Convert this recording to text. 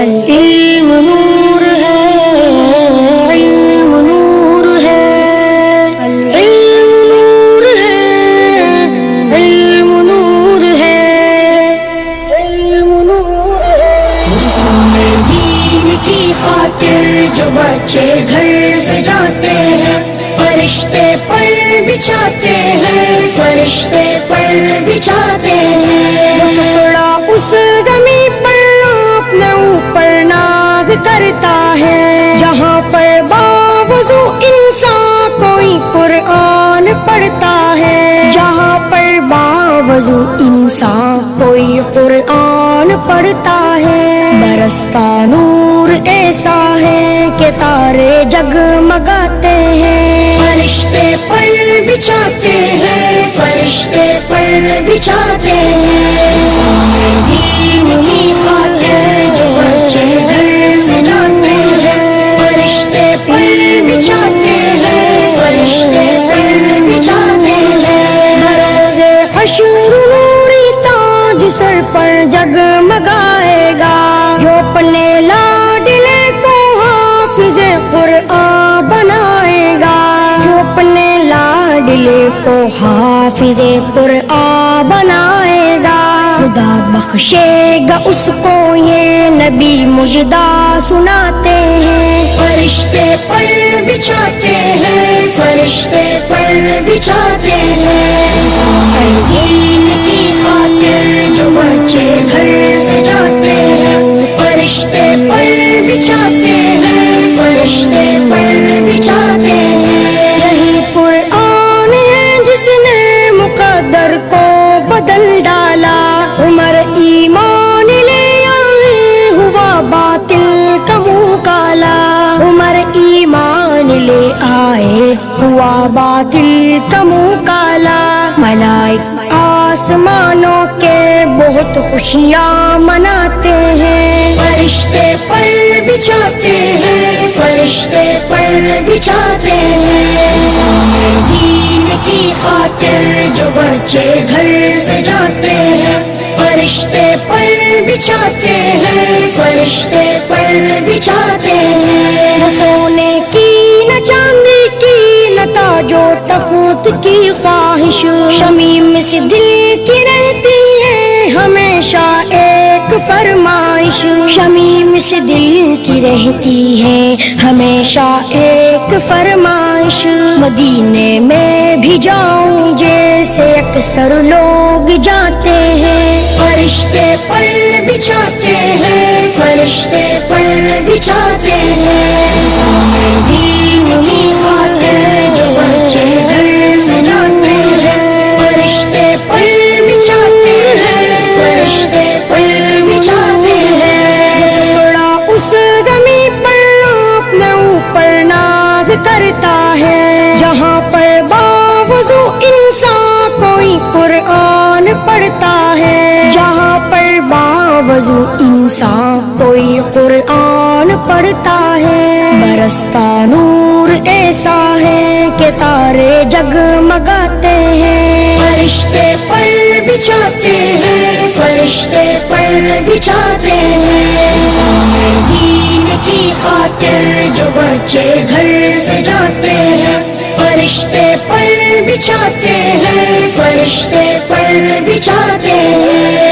علم نور ہے، علم نور ہے، علم نور ہے، علم نور ہے، علم نور ہے۔ رسول دین کی خاطر جو بچے گھر سے جاتے ہیں، فرشتے پر بچھاتے ہیں، فرشتے پر بچھاتے ہیں۔ ٹکڑا اس زمین پر اپنے اوپر ناز کرتا ہے، جہاں پر باوضو انسان کوئی قرآن پڑھتا ہے، جہاں پر باوضو انسان کوئی قرآن پڑھتا ہے۔ برستا نور ایسا ہے کہ تارے جگمگاتے ہیں، فرشتے پر بچھاتے ہیں، فرشتے پر بچھاتے ہیں۔ دین کی خاطر جو بچے گھر سے جاتے ہیں، فرشتے پر بچھاتے ہیں، فرشتے پر بچھاتے ہیں۔ بروز حشر نوری تاج سر پر جگمگائے گا، جو اپنے لاڈلے کو حافظ قرآن بنائے گا، جو اپنے لاڈلے کو حافظ قرآن بنائے گا۔ خدا بخشے گا اس کو یہ نبی مژدہ سناتے ہیں، فرشتے پر بچھاتے ہیں، فرشتے پر بچھاتے ہیں۔ دین کی خاطر جو بچے گھر سے جاتے ہیں، فرشتے پر بچھاتے ہیں، فرشتے پر بچھاتے ہیں۔ یہی قرآن ہے جس نے مقدر کو بدل ڈالا، عمر ایمان لے آئے ہوا باطل کا منہ کالا، عمر ایمان لے آئے ہوا باطل کا منہ کالا۔ ملائک آسمانوں کے بہت خوشیاں مناتے ہیں، فرشتے پر بچھاتے ہیں، فرشتے پر بچھاتے ہیں۔ دین کی خاطر جو بچے گھر سے جاتے ہیں، فرشتے پر بچھاتے ہیں، فرشتے پر بچھاتے ہیں۔ نہ سونے کی نہ چاندی کی نہ تاج و تخت کی خواہش، شمیم سے دل کی رہتی ہے ہمیشہ ایک فرمائش، شمیم سے دل کی رہتی ہے ہمیشہ ایک فرمائش۔ مدینے میں بھی جاؤں جیسے اکثر لوگ جاتے ہیں، فرشتے پر بچھاتے ہیں، فرشتے پر بچھاتے ہیں۔ دین کی خاطر جو بچے گھر سے جاتے ہیں، فرشتے پر بچھاتے ہیں، فرشتے پر بچھاتے ہیں۔ ٹکڑا اس زمین پر اپنے اوپر ناز کرتا ہے، جہاں پر باوضو انسان کوئی قرآن پڑھتا ہے، جہاں پر باوضو انسان کوئی قرآن پڑھتا ہے۔ برستا نور ایسا ہے کہ تارے جگمگاتے ہیں، فرشتے پر بچھاتے ہیں، فرشتے پر بچھاتے ہیں۔ دین کی خاطر جو بچے گھر سے جاتے ہیں، فرشتے پر بچھاتے ہیں، فرشتے پر بچھاتے ہیں۔